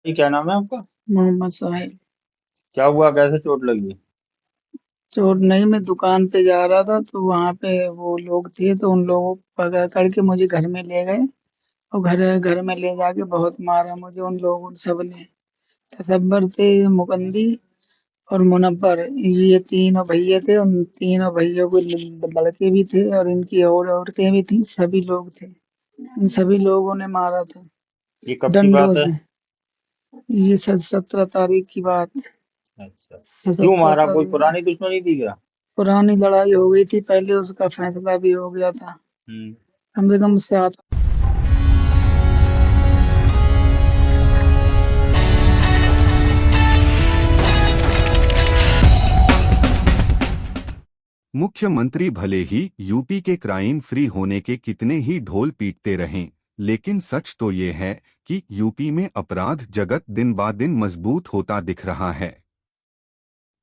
ये क्या नाम है आपका? मोहम्मद सोहेल। क्या हुआ, कैसे चोट लगी? चोट नहीं, मैं दुकान पे जा रहा था तो वहां पे वो लोग थे तो उन लोगों को पकड़ करके मुझे घर में ले गए। और घर घर में ले जाके बहुत मारा मुझे उन लोगों सब ने। तसब्बर थे, मुकंदी और मुनव्वर, ये तीनों भैया थे। उन तीनों भैया को लड़के भी थे और इनकी और औरतें भी थी, सभी लोग थे। इन सभी लोगों ने मारा था ये कब की डंडों बात है? से। ये 17 तारीख की बात है। अच्छा। क्यों सत्रह मारा, कोई तारीख पुरानी दुश्मनी थी क्या? पुरानी लड़ाई हो गई थी पहले, उसका फैसला भी हो गया था। हम्म। कम से कम 7। मुख्यमंत्री भले ही यूपी के क्राइम फ्री होने के कितने ही ढोल पीटते रहें, लेकिन सच तो ये है कि यूपी में अपराध जगत दिन ब दिन मजबूत होता दिख रहा है।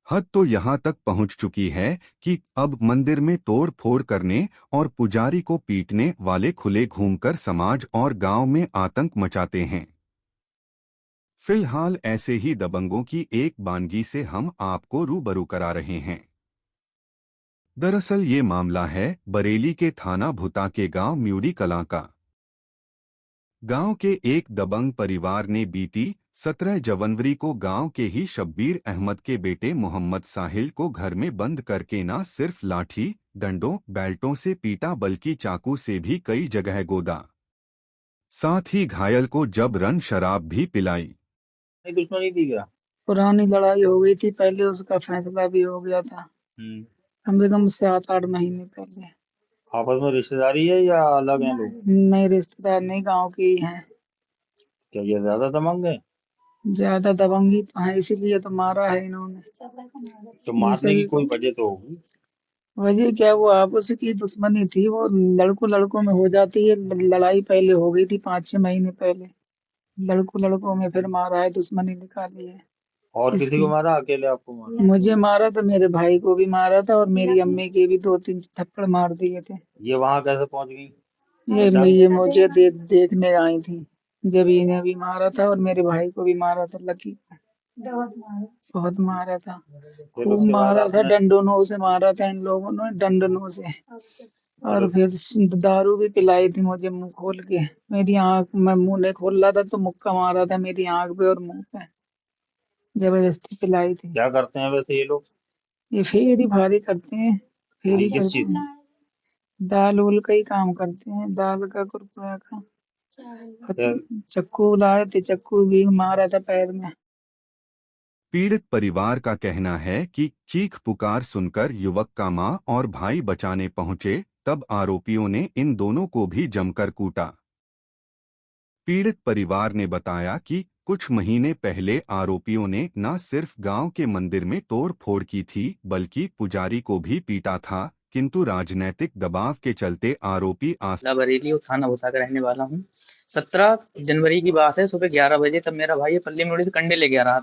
हद तो यहाँ तक पहुँच चुकी है कि अब मंदिर में तोड़ फोड़ करने और पुजारी को पीटने वाले खुले घूमकर समाज और गांव में आतंक मचाते हैं। फिलहाल ऐसे ही दबंगों की एक बानगी से हम आपको रूबरू करा रहे हैं। दरअसल ये मामला है बरेली के थाना भुता के गांव म्यूडी कलां का। गांव के एक दबंग परिवार ने बीती 17 जनवरी को गांव के ही शब्बीर अहमद के बेटे मोहम्मद साहिल को घर में बंद करके न सिर्फ लाठी डंडों बैल्टों से पीटा बल्कि चाकू से भी कई जगह गोदा। साथ ही घायल को जबरन शराब भी पिलाई। नहीं, दुश्मनी थी क्या? पुरानी लड़ाई हो गई थी पहले, उसका फैसला भी हो गया था। हम्म। कम से कम 7-8 महीने पहले। आपस में रिश्तेदारी है या अलग हैं लोग? नए रिश्तेदार नहीं, गांव के ही हैं। क्या ये ज्यादा दबंग है? ज्यादा दबंगी तो है, इसीलिए तो मारा है इन्होंने। तो ये मारने की सभी कोई वजह तो होगी। वजह क्या, वो आपस की दुश्मनी थी। वो लड़कों लड़कों में हो जाती है लड़ाई, पहले हो गई थी 5-6 महीने पहले। लड़कों लड़कों में फिर मारा है, दुश्मनी निकाली है। और किसी को इसकी मारा, अकेले आपको मारा? मुझे मारा था, मेरे भाई को भी मारा था और मेरी अम्मी के भी 2-3 थप्पड़ मार दिए थे। ये वहां कैसे पहुंच गई? ये अचानक? मुझे देखने आई थी जब इन्हें भी मारा था और मेरे भाई को भी मारा था, लकी को। बहुत मारा था, फिर खूब उसके बाद मारा था, आपने? डंडों से मारा था इन लोगों ने, डंडनों से। फिर और उस? फिर दारू भी पिलाई थी मुझे मुंह खोल के। मेरी आंख, मैं मुंह नहीं खोल रहा था तो मुक्का मारा था मेरी आंख पे और मुंह पे, जबरदस्ती पिलाई थी। क्या करते हैं वैसे ये लोग? ये फेरी भारी करते हैं, फेरी किस करते चीज हैं। की? दाल उल का ही काम करते हैं, दाल का, कुरकुरा का। क्या? चक्कू लाए थे, चक्कू भी मारा था पैर में। पीड़ित परिवार का कहना है कि चीख पुकार सुनकर युवक का मां और भाई बचाने पहुंचे, तब आरोपियों ने इन दोनों को भी जमकर कूटा। पीड़ित परिवार ने बताया कि कुछ महीने पहले आरोपियों ने न सिर्फ गांव के मंदिर में तोड़ फोड़ की थी बल्कि पुजारी को भी पीटा था, किंतु राजनीतिक दबाव के चलते आरोपी जिला बरेली और थाना भुता का रहने वाला हूँ। 17 जनवरी की बात है, सुबह 11 बजे। तब मेरा भाई पल्ली मुड़ी से कंडे लेके आ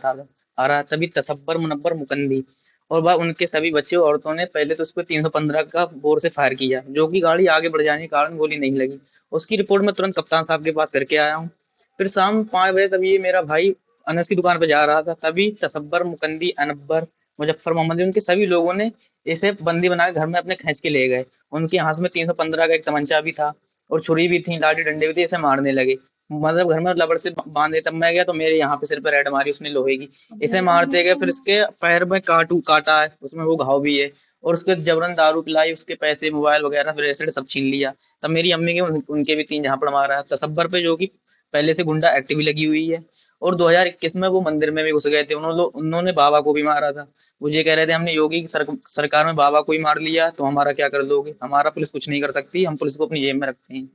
रहा तभी तसब्बर मुनव्वर मुकंदी और वह उनके सभी बच्चे और औरतों ने पहले तो उस पर 315 का बोर से फायर किया, जो कि गाड़ी आगे बढ़ जाने के कारण गोली नहीं लगी। उसकी रिपोर्ट मैं तुरंत कप्तान साहब के पास करके आया हूँ। फिर शाम 5 बजे तब ये मेरा भाई अनस की दुकान पे जा रहा था, तभी तसब्बर मुकंदी, अनब्बर, मुजफ्फर मोहम्मद, उनके सभी लोगों ने इसे बंदी बना के घर में अपने खींच के ले गए। उनके हाथ में 315 का एक तमंचा भी था और छुरी भी थी, लाठी डंडे भी थे, इसे मारने लगे। मतलब घर में लबड़ से बांधे, तब मैं गया तो मेरे यहाँ पे सिर पे रेड मारी उसने लोहे की। इसे मारते गए, फिर इसके पैर में काटा है, उसमें वो घाव भी है। और उसके जबरन दारू पिलाई, उसके पैसे, मोबाइल वगैरह फिर एसिड सब छीन लिया। तब मेरी अम्मी के उनके भी 3 झापड़ मारा है। तसब्बर पे, जो कि पहले से गुंडा एक्टिव लगी हुई है। और 2021 में वो मंदिर में भी घुस गए थे। उन्होंने बाबा को भी मारा था। वो ये कह रहे थे हमने योगी की सरकार में बाबा को ही मार लिया तो हमारा क्या कर दोगे। हमारा पुलिस कुछ नहीं कर सकती, हम पुलिस को अपनी जेब में रखते हैं।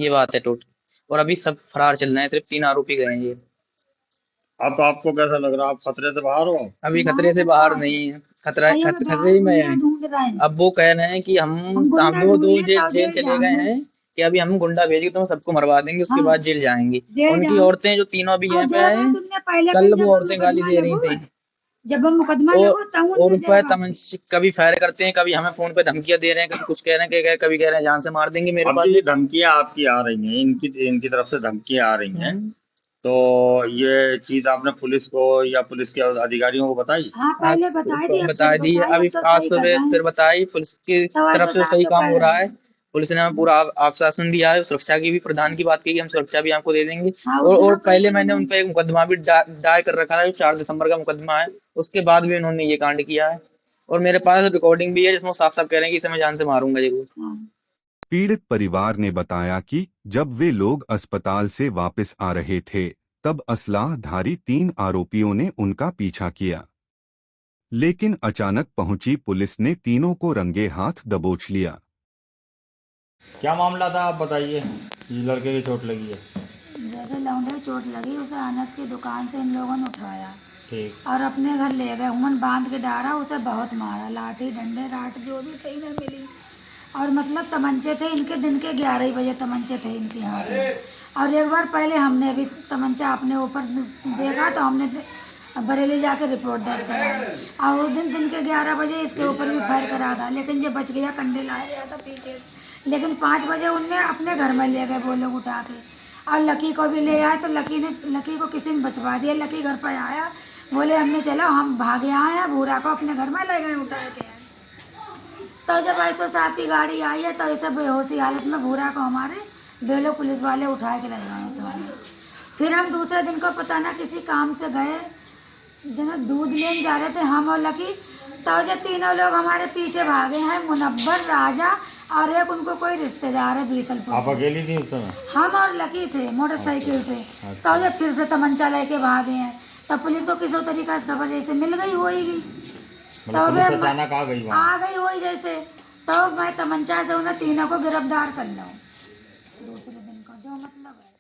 ये बात है टोटल। और अभी सब फरार चल रहे हैं, सिर्फ 3 आरोपी गए हैं ये। अब आपको कैसा लग रहा है, आप खतरे से बाहर हो? अभी खतरे से बाहर नहीं है, खतरे ही में है। अब वो कह रहे हैं कि हम दो जेल जेल चले गए हैं कि अभी हम गुंडा भेजेंगे तो सबको मरवा देंगे, उसके बाद जेल जाएंगे। उनकी औरतें जो तीनों अभी यहाँ पे आए, कल वो औरतें गाली दे रही थी। जब हम मुकदमा और उन पर कभी फायर करते हैं, कभी हमें फोन पे धमकियां दे रहे हैं, कभी कुछ कह रहे हैं, कभी कह रहे हैं जान से मार देंगे। मेरे अब जो पास ये धमकियां आपकी आ रही हैं, इनकी इनकी तरफ से धमकियां आ रही हैं, तो ये चीज आपने पुलिस को या पुलिस के अधिकारियों को बताई? हाँ हाँ पहले बताई थी, अब बता फिर दी बताई, अभी अब तो आज सही कर सुबह रहे फिर हैं, बताई पुलिस की सवाल तरफ तो से साफ सही तो काम पढ़ हो रहे रहा है। हैं। पुलिस ने हमें पूरा आश्वासन दिया है, सुरक्षा की भी प्रदान की बात की कि हम सुरक्षा भी आपको दे देंगे। हाँ उतना और कोई पहले वो मैंने नहीं। उन पे एक मुकदमा भी दायर कर रखा है, जो 4 दिसंबर का मुकदमा है, उसके बाद भी उन्होंने ये कांड किया है। और मेरे पास रिकॉर्डिंग भी है जिसमें साफ साफ कह रहे हैं कि इसे मैं जान से मारूंगा जरूर। हाँ। पीड़ित परिवार ने बताया कि जब वे लोग अस्पताल से वापस आ रहे थे तब असलाहधारी 3 आरोपियों ने उनका पीछा किया, लेकिन अचानक पहुंची पुलिस ने तीनों को रंगे हाथ दबोच लिया। क्या मामला था आप बताइए, ये लड़के की चोट लगी है? जैसे लौंडे को चोट लगी, उसे अनस की दुकान से इन लोगों ने उठाया ठीक। और अपने घर ले गए। उमन बांध के डारा, उसे बहुत मारा, लाठी डंडे राट जो भी थे इन्हें मिली। और मतलब तमंचे थे इनके, दिन के 11 बजे तमंचे थे इनके हाथ में। और एक बार पहले हमने भी तमंचा अपने ऊपर देखा तो हमने बरेली जाके रिपोर्ट दर्ज कराई। और उस दिन के 11 बजे इसके ऊपर भी फायर करा था, लेकिन जो बच गया, कंडे लाया गया था पीछे से। लेकिन 5 बजे उनने अपने घर में ले गए वो लोग उठा के। और लकी को भी ले आए तो लकी को किसी ने बचवा दिया। लकी घर पर आया, बोले अम्मी चलो हम भागे आए हैं, भूरा को अपने घर में ले गए उठा के। तो जब ऐसो साहब की गाड़ी आई है तो ऐसे बेहोशी हालत में भूरा को हमारे 2 लोग पुलिस वाले उठा के ले गए तो। फिर हम दूसरे दिन को पता ना किसी काम से गए, जना दूध लेने जा रहे थे हम और लकी। तो जो तीनों लोग हमारे पीछे भागे हैं, मुनव्वर, राजा और एक उनको कोई रिश्तेदार है बीसलपुर। आप अकेली थी उस समय? हम और लकी थे मोटरसाइकिल से। तो जब फिर से तमंचा लेके भागे हैं, तब पुलिस को किसी तरीका से खबर जैसे मिल गई होगी, मतलब पुलिस अचानक आ गई वहाँ? आ गई होई जैसे। तो मैं तमंचा से उन्हें तीनों को गिरफ्तार कर लूँ दूसरे दिन को, जो मतलब है।